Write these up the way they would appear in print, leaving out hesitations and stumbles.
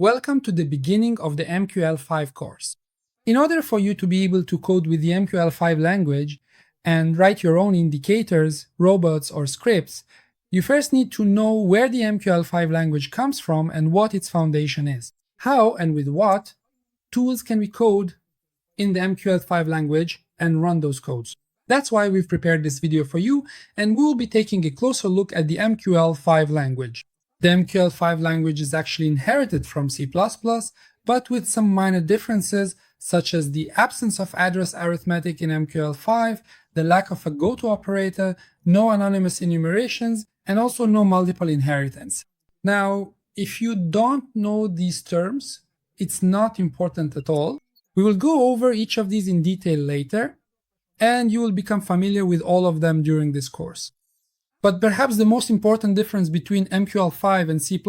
Welcome to the beginning of the MQL5 course. In order for you to be able to code with the MQL5 language and write your own indicators, robots, or scripts, you first need to know where the MQL5 language comes from and what its foundation is. How and with what tools can we code in the MQL5 language and run those codes. That's why we've prepared this video for you, and we'll be taking a closer look at the MQL5 language. The MQL5 language is actually inherited from C++, but with some minor differences, such as the absence of address arithmetic in MQL5, the lack of a goto operator, no anonymous enumerations, and also no multiple inheritance. Now, if you don't know these terms, it's not important at all. We will go over each of these in detail later, and you will become familiar with all of them during this course. But perhaps the most important difference between MQL5 and C++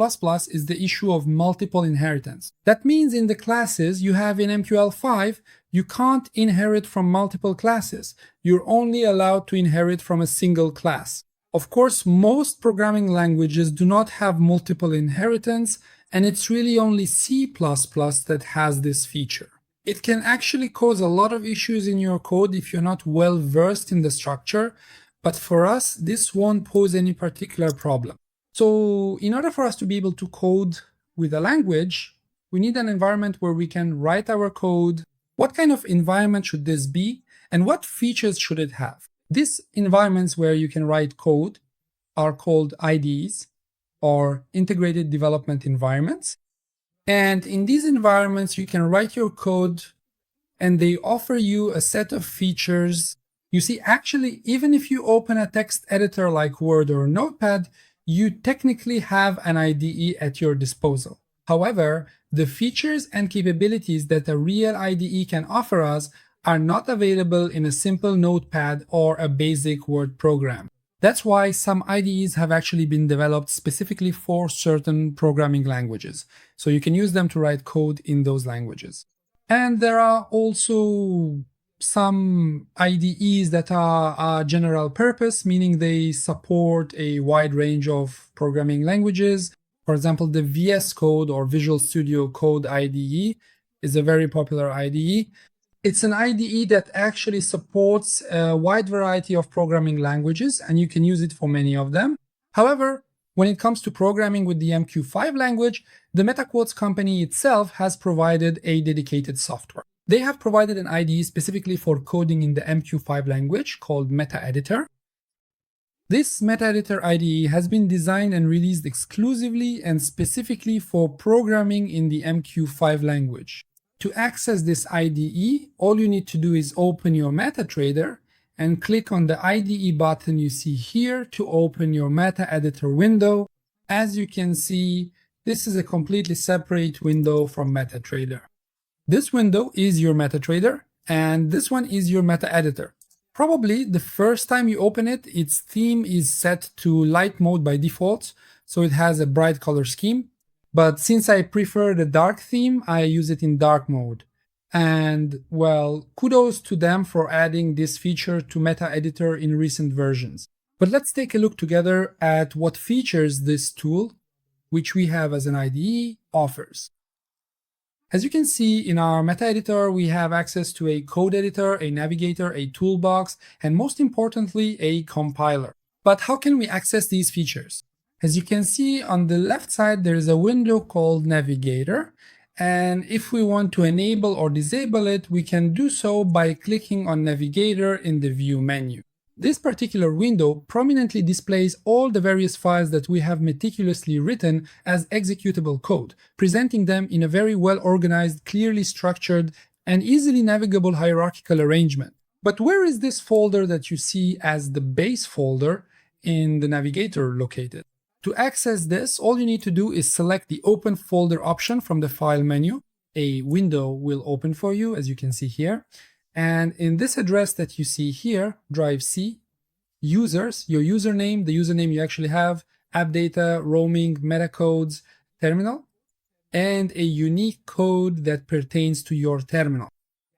is the issue of multiple inheritance. That means in the classes you have in MQL5, you can't inherit from multiple classes. You're only allowed to inherit from a single class. Of course, most programming languages do not have multiple inheritance, and it's really only C++ that has this feature. It can actually cause a lot of issues in your code if you're not well versed in the structure, but for us, this won't pose any particular problem. So in order for us to be able to code with a language, we need an environment where we can write our code. What kind of environment should this be, and what features should it have? These environments where you can write code are called IDEs, or Integrated Development Environments. And in these environments, you can write your code, and they offer you a set of features. You see, actually, even if you open a text editor like Word or Notepad, you technically have an IDE at your disposal. However, the features and capabilities that a real IDE can offer us are not available in a simple Notepad or a basic Word program. That's why some IDEs have actually been developed specifically for certain programming languages. So you can use them to write code in those languages. And there are also some IDEs that are general purpose, meaning they support a wide range of programming languages. For example, the VSCode or Visual Studio Code IDE is a very popular IDE. It's an IDE that actually supports a wide variety of programming languages, and you can use it for many of them. However, when it comes to programming with the MQ5 language, the MetaQuotes company itself has provided a dedicated software. They have provided an IDE specifically for coding in the MQ5 language called MetaEditor. This MetaEditor IDE has been designed and released exclusively and specifically for programming in the MQ5 language. To access this IDE, all you need to do is open your MetaTrader and click on the IDE button you see here to open your MetaEditor window. As you can see, this is a completely separate window from MetaTrader. This window is your MetaTrader, and this one is your MetaEditor. Probably the first time you open it, its theme is set to light mode by default, so it has a bright color scheme. But since I prefer the dark theme, I use it in dark mode. And well, kudos to them for adding this feature to MetaEditor in recent versions. But let's take a look together at what features this tool, which we have as an IDE, offers. As you can see in our MetaEditor, we have access to a code editor, a navigator, a toolbox, and most importantly, a compiler. But how can we access these features? As you can see on the left side, there is a window called Navigator. And if we want to enable or disable it, we can do so by clicking on Navigator in the View menu. This particular window prominently displays all the various files that we have meticulously written as executable code, presenting them in a very well organized, clearly structured, and easily navigable hierarchical arrangement. But where is this folder that you see as the base folder in the Navigator located? To access this, all you need to do is select the Open Folder option from the File menu. A window will open for you, as you can see here. And in this address that you see here, drive C, users, your username, the username you actually have, app data, roaming, metacodes, terminal, and a unique code that pertains to your terminal.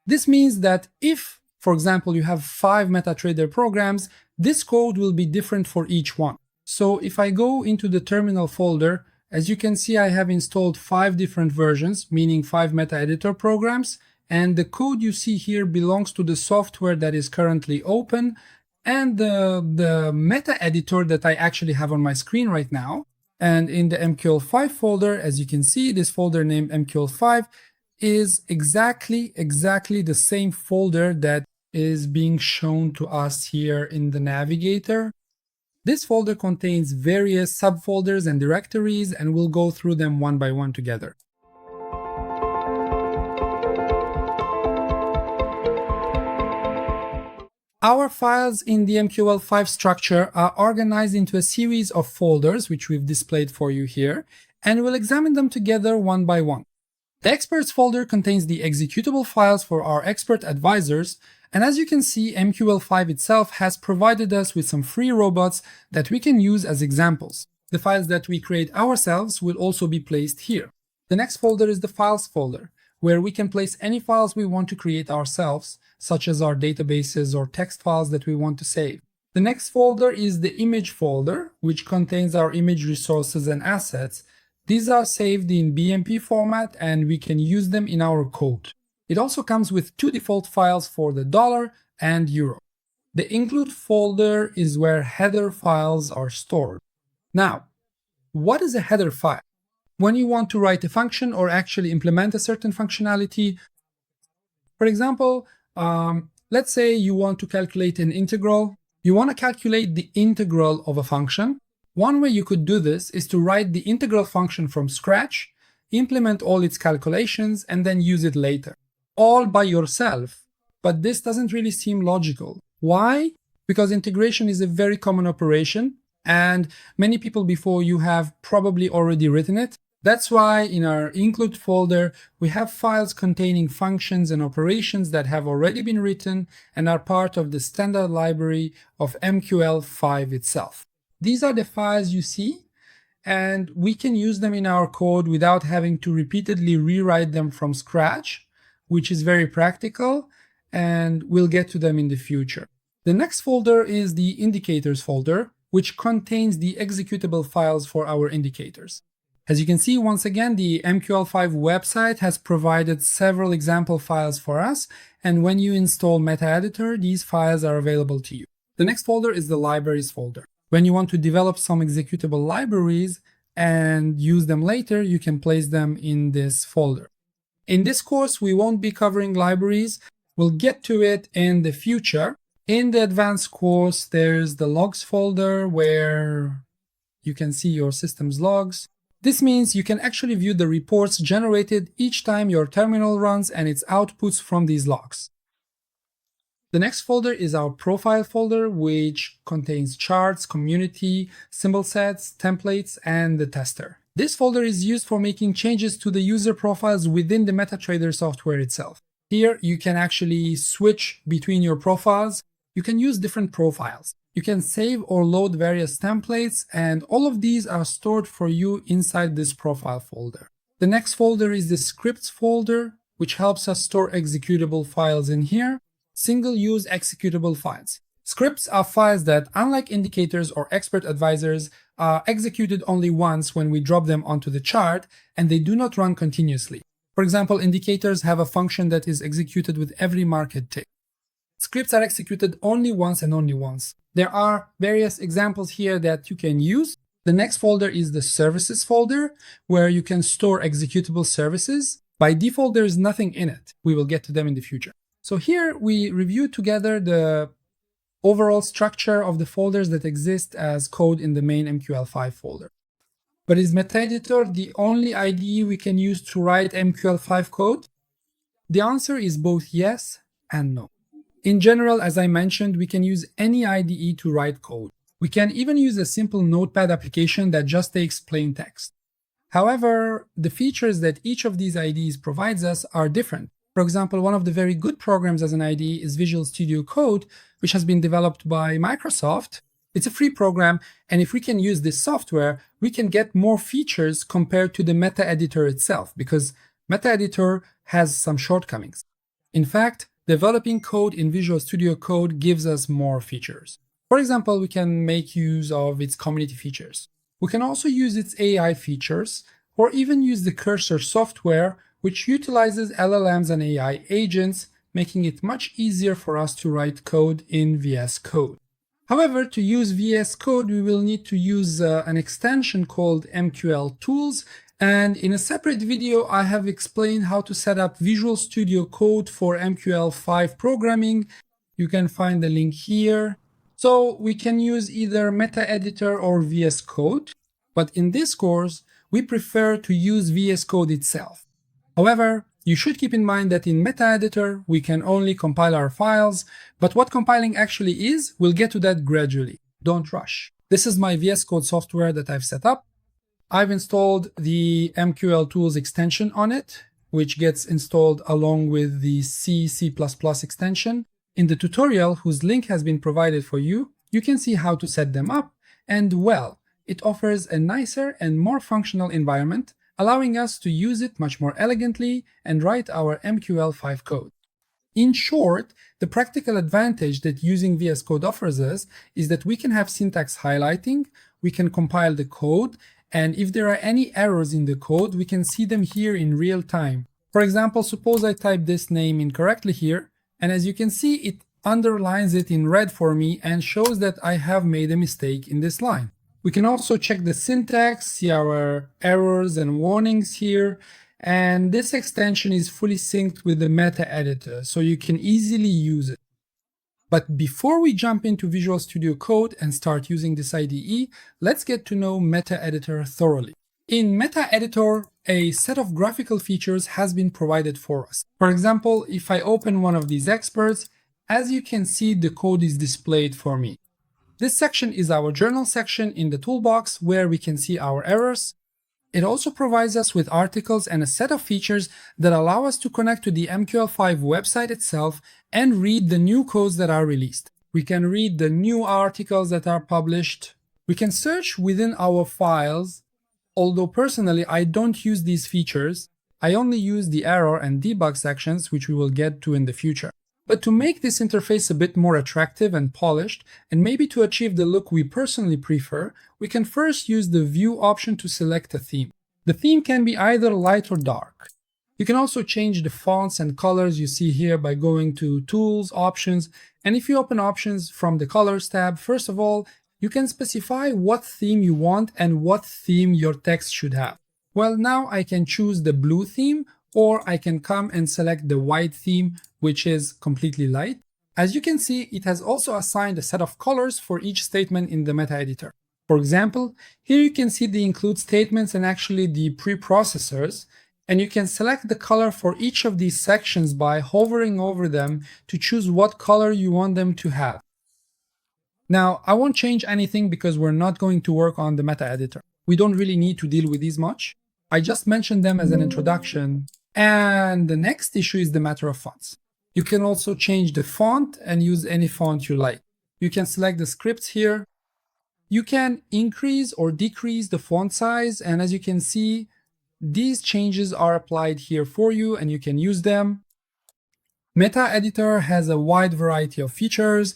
This means that if, for example, you have 5 MetaTrader programs, this code will be different for each one. So if I go into the terminal folder As you can see, I have installed 5 different versions, meaning 5 MetaEditor programs, and the code you see here belongs to the software that is currently open, and the MetaEditor that I actually have on my screen right now. And in the MQL5 folder, as you can see, this folder named MQL5 is exactly the same folder that is being shown to us here in the Navigator. This folder contains various subfolders and directories, and we'll go through them one by one together. Our files in the MQL5 structure are organized into a series of folders, which we've displayed for you here, and we'll examine them together one by one. The experts folder contains the executable files for our expert advisors, and as you can see, MQL5 itself has provided us with some free robots that we can use as examples. The files that we create ourselves will also be placed here. The next folder is the files folder, where we can place any files we want to create ourselves, such as our databases or text files that we want to save. The next folder is the image folder, which contains our image resources and assets. These are saved in BMP format and we can use them in our code. It also comes with 2 default files for the dollar and euro. The include folder is where header files are stored. Now, what is a header file? When you want to write a function or actually implement a certain functionality, for example, let's say you want to calculate an integral. You want to calculate the integral of a function. One way you could do this is to write the integral function from scratch, implement all its calculations, and then use it later, all by yourself. But this doesn't really seem logical. Why? Because integration is a very common operation, and many people before you have probably already written it. That's why in our include folder, we have files containing functions and operations that have already been written and are part of the standard library of MQL5 itself. These are the files you see, and we can use them in our code without having to repeatedly rewrite them from scratch, which is very practical, and we'll get to them in the future. The next folder is the indicators folder, which contains the executable files for our indicators. As you can see, once again, the MQL5 website has provided several example files for us, and when you install MetaEditor, these files are available to you. The next folder is the libraries folder. When you want to develop some executable libraries and use them later, you can place them in this folder. In this course, we won't be covering libraries. We'll get to it in the future. In the advanced course, there's the logs folder where you can see your system's logs. This means you can actually view the reports generated each time your terminal runs and its outputs from these logs. The next folder is our profile folder, which contains charts, community, symbol sets, templates, and the tester. This folder is used for making changes to the user profiles within the MetaTrader software itself. Here, you can actually switch between your profiles. You can use different profiles. You can save or load various templates, and all of these are stored for you inside this profile folder. The next folder is the scripts folder, which helps us store executable files in here. Single-use executable files. Scripts are files that, unlike indicators or expert advisors, are executed only once when we drop them onto the chart, and they do not run continuously. For example, indicators have a function that is executed with every market tick. Scripts are executed only once and only once. There are various examples here that you can use. The next folder is the services folder, where you can store executable services. By default, there is nothing in it. We will get to them in the future. So here we review together the overall structure of the folders that exist as code in the main MQL5 folder. But is MetaEditor the only IDE we can use to write MQL5 code? The answer is both yes and no. In general, as I mentioned, we can use any IDE to write code. We can even use a simple notepad application that just takes plain text. However, the features that each of these IDEs provides us are different. For example, one of the very good programs as an IDE is Visual Studio Code, which has been developed by Microsoft. It's a free program, and if we can use this software, we can get more features compared to the MetaEditor itself, because MetaEditor has some shortcomings. In fact, developing code in Visual Studio Code gives us more features. For example, we can make use of its community features. We can also use its AI features, or even use the cursor software, which utilizes LLMs and AI agents, making it much easier for us to write code in VS Code. However, to use VS Code, we will need to use an extension called MQL Tools, and in a separate video, I have explained how to set up Visual Studio Code for MQL5 programming. You can find the link here. So we can use either MetaEditor or VS Code, but in this course, we prefer to use VS Code itself. However, you should keep in mind that in MetaEditor, we can only compile our files, but what compiling actually is, we'll get to that gradually. Don't rush. This is my VS Code software that I've set up. I've installed the MQL Tools extension on it, which gets installed along with the C++ extension. In the tutorial, whose link has been provided for you, you can see how to set them up, and well, it offers a nicer and more functional environment, allowing us to use it much more elegantly and write our MQL5 code. In short, the practical advantage that using VS Code offers us is that we can have syntax highlighting, we can compile the code, and if there are any errors in the code, we can see them here in real time. For example, suppose I type this name incorrectly here, and as you can see, it underlines it in red for me and shows that I have made a mistake in this line. We can also check the syntax, see our errors and warnings here, and this extension is fully synced with the MetaEditor, so you can easily use it. But before we jump into Visual Studio Code and start using this IDE, let's get to know MetaEditor thoroughly. In MetaEditor, a set of graphical features has been provided for us. For example, if I open one of these experts, as you can see, the code is displayed for me. This section is our journal section in the toolbox where we can see our errors. It also provides us with articles and a set of features that allow us to connect to the MQL5 website itself and read the new codes that are released. We can read the new articles that are published. We can search within our files. Although personally, I don't use these features. I only use the error and debug sections, which we will get to in the future. But to make this interface a bit more attractive and polished, and maybe to achieve the look we personally prefer, we can first use the View option to select a theme. The theme can be either light or dark. You can also change the fonts and colors you see here by going to Tools, Options, and if you open Options from the Colors tab, first of all, you can specify what theme you want and what theme your text should have. Well, now I can choose the blue theme, or I can come and select the white theme, which is completely light. As you can see, it has also assigned a set of colors for each statement in the MetaEditor. For example, here you can see the include statements and actually the preprocessors, and you can select the color for each of these sections by hovering over them to choose what color you want them to have. Now, I won't change anything because we're not going to work on the MetaEditor. We don't really need to deal with these much. I just mentioned them as an introduction. And the next issue is the matter of fonts. You can also change the font and use any font you like. You can select the scripts here. You can increase or decrease the font size, and as you can see, these changes are applied here for you and you can use them. MetaEditor has a wide variety of features.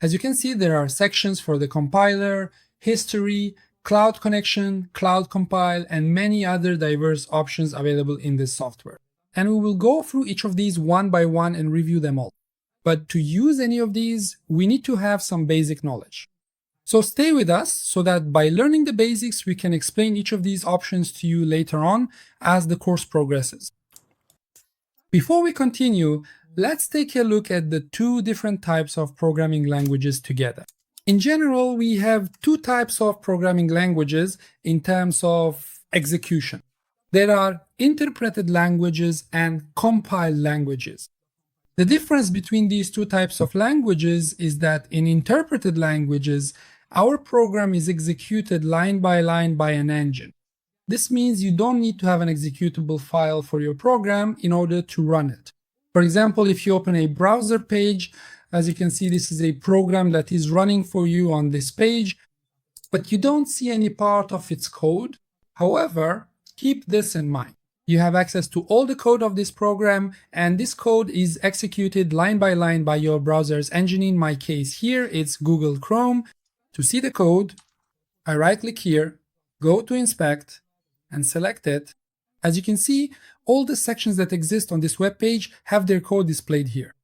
As you can see, there are sections for the compiler, history, cloud connection, cloud compile, and many other diverse options available in this software. And we will go through each of these one by one and review them all. But to use any of these, we need to have some basic knowledge. So stay with us so that by learning the basics, we can explain each of these options to you later on as the course progresses. Before we continue, let's take a look at the two different types of programming languages together. In general, we have two types of programming languages in terms of execution. There are interpreted languages and compiled languages. The difference between these two types of languages is that in interpreted languages, our program is executed line by an engine. This means you don't need to have an executable file for your program in order to run it. For example, if you open a browser page, as you can see, this is a program that is running for you on this page, but you don't see any part of its code. However, keep this in mind. You have access to all the code of this program, and this code is executed line by your browser's engine. In my case here, it's Google Chrome. To see the code, I right-click here, go to inspect and select it. As you can see, all the sections that exist on this web page have their code displayed here.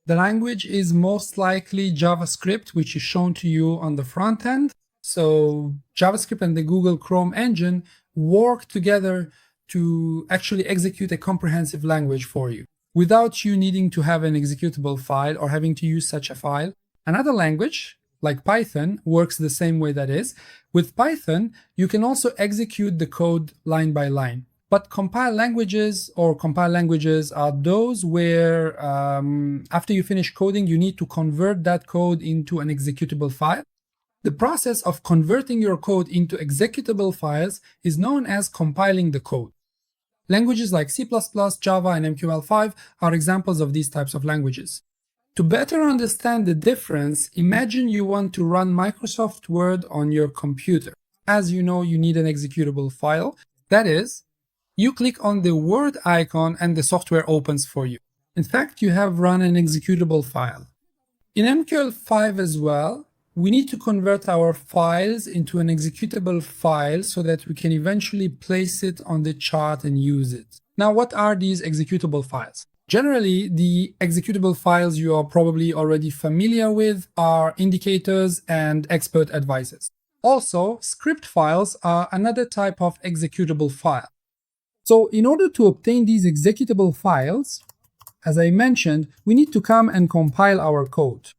The language is most likely JavaScript, which is shown to you on the front end. So JavaScript and the Google Chrome engine work together to actually execute a comprehensive language for you without you needing to have an executable file or having to use such a file. Another language, like Python, works the same way that is. With Python, you can also execute the code line by line. But compile languages are those where after you finish coding, you need to convert that code into an executable file. The process of converting your code into executable files is known as compiling the code. Languages like C++, Java, and MQL5 are examples of these types of languages. To better understand the difference, imagine you want to run Microsoft Word on your computer. As you know, you need an executable file. That is, you click on the Word icon and the software opens for you. In fact, you have run an executable file. In MQL5 as well, we need to convert our files into an executable file so that we can eventually place it on the chart and use it. Now, what are these executable files? Generally, the executable files you are probably already familiar with are indicators and expert advices. Also, script files are another type of executable file. So in order to obtain these executable files, as I mentioned, we need to come and compile our code.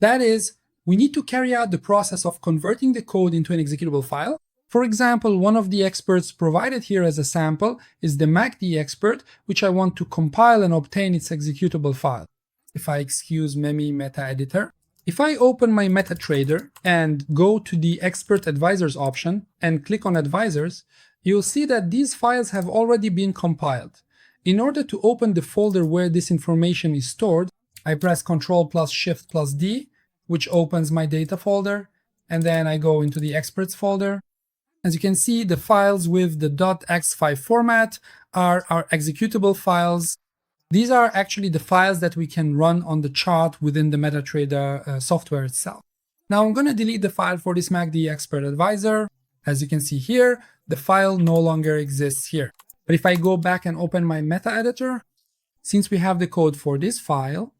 That is, we need to carry out the process of converting the code into an executable file. For example, one of the experts provided here as a sample is the MACD expert, which I want to compile and obtain its executable file. If I excuse MetaEditor, if I open my MetaTrader and go to the Expert Advisors option and click on Advisors, you'll see that these files have already been compiled. In order to open the folder where this information is stored, I press Ctrl+Shift+D, which opens my data folder, and then I go into the experts folder. As you can see, the files with the .x5 format are our executable files. These are actually the files that we can run on the chart within the MetaTrader software itself. Now I'm going to delete the file for this MACD Expert Advisor. As you can see here, the file no longer exists here. But if I go back and open my MetaEditor, since we have the code for this file,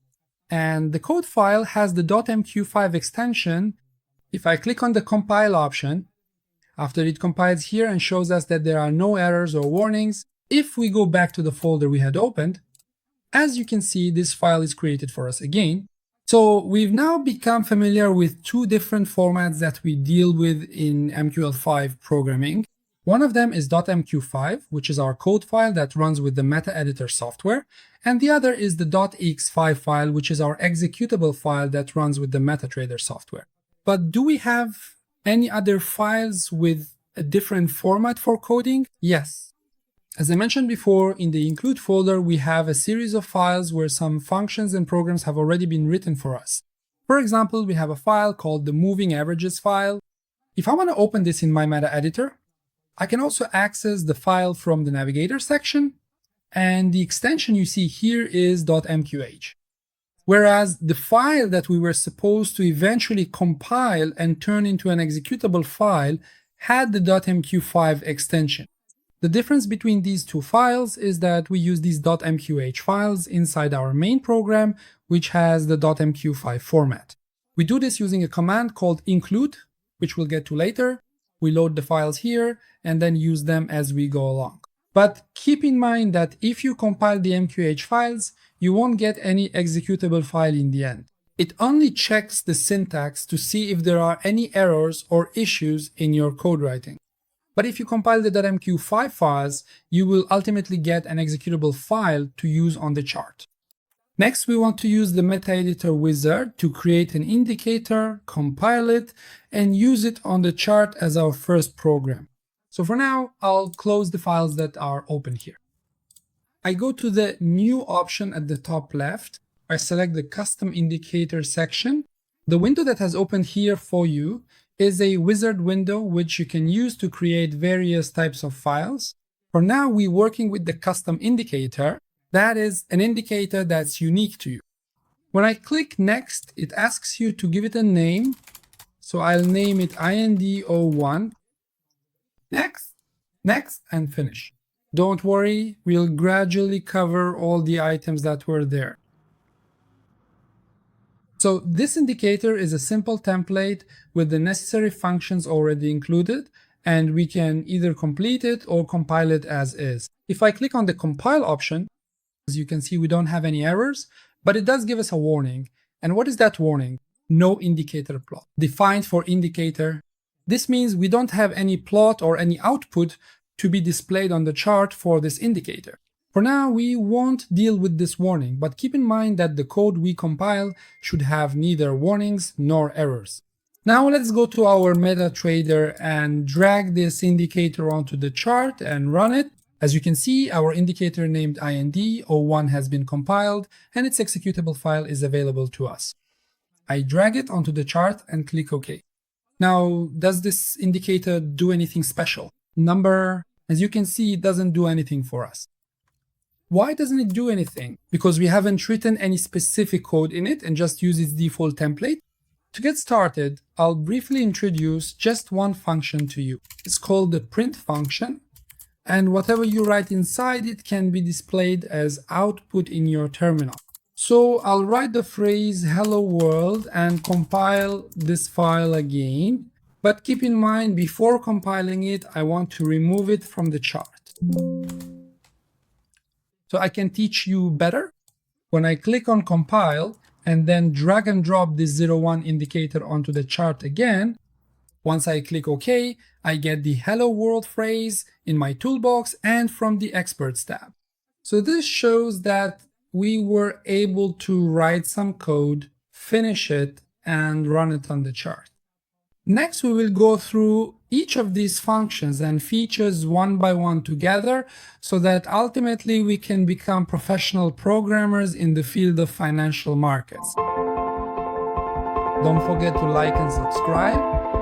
and the code file has the .mq5 extension, if I click on the compile option, after it compiles here and shows us that there are no errors or warnings, if we go back to the folder we had opened, as you can see, this file is created for us again. So we've now become familiar with two different formats that we deal with in MQL5 programming. One of them is .mq5, which is our code file that runs with the MetaEditor software, and the other is the .ex5 file, which is our executable file that runs with the MetaTrader software. But do we have any other files with a different format for coding? Yes. As I mentioned before, in the include folder, we have a series of files where some functions and programs have already been written for us. For example, we have a file called the moving averages file. If I want to open this in my MetaEditor, I can also access the file from the Navigator section, and the extension you see here is .mqh. Whereas the file that we were supposed to eventually compile and turn into an executable file had the .mq5 extension. The difference between these two files is that we use these .mqh files inside our main program, which has the .mq5 format. We do this using a command called include, which we'll get to later. We load the files here and then use them as we go along. But keep in mind that if you compile the MQH files, you won't get any executable file in the end. It only checks the syntax to see if there are any errors or issues in your code writing. But if you compile the .mq5 files, you will ultimately get an executable file to use on the chart. Next, we want to use the MetaEditor Wizard to create an indicator, compile it, and use it on the chart as our first program. So for now, I'll close the files that are open here. I go to the New option at the top left. I select the Custom Indicator section. The window that has opened here for you is a wizard window which you can use to create various types of files. For now, we're working with the custom indicator. That is an indicator that's unique to you. When I click Next, it asks you to give it a name. So I'll name it IND01. next, next, and finish. Don't worry, we'll gradually cover all the items that were there. So this indicator is a simple template with the necessary functions already included, and we can either complete it or compile it as is. If I click on the compile option, as you can see, we don't have any errors, but it does give us a warning. And what is that warning? No indicator plot. Defined for indicator. This means we don't have any plot or any output to be displayed on the chart for this indicator. For now, we won't deal with this warning, but keep in mind that the code we compile should have neither warnings nor errors. Now let's go to our MetaTrader and drag this indicator onto the chart and run it. As you can see, our indicator named IND01 has been compiled and its executable file is available to us. I drag it onto the chart and click OK. Now, does this indicator do anything special? Number, as you can see, it doesn't do anything for us. Why doesn't it do anything? Because we haven't written any specific code in it and just use its default template. To get started, I'll briefly introduce just one function to you. It's called the print function, and whatever you write inside it can be displayed as output in your terminal. So I'll write the phrase hello world and compile this file again. But keep in mind, before compiling it, I want to remove it from the chart. So I can teach you better. When I click on compile and then drag and drop this 01 indicator onto the chart again, once I click OK, I get the hello world phrase in my toolbox and from the experts tab. So this shows that we were able to write some code, finish it, and run it on the chart. Next, we will go through each of these functions and features one by one together so that ultimately we can become professional programmers in the field of financial markets. Don't forget to like and subscribe.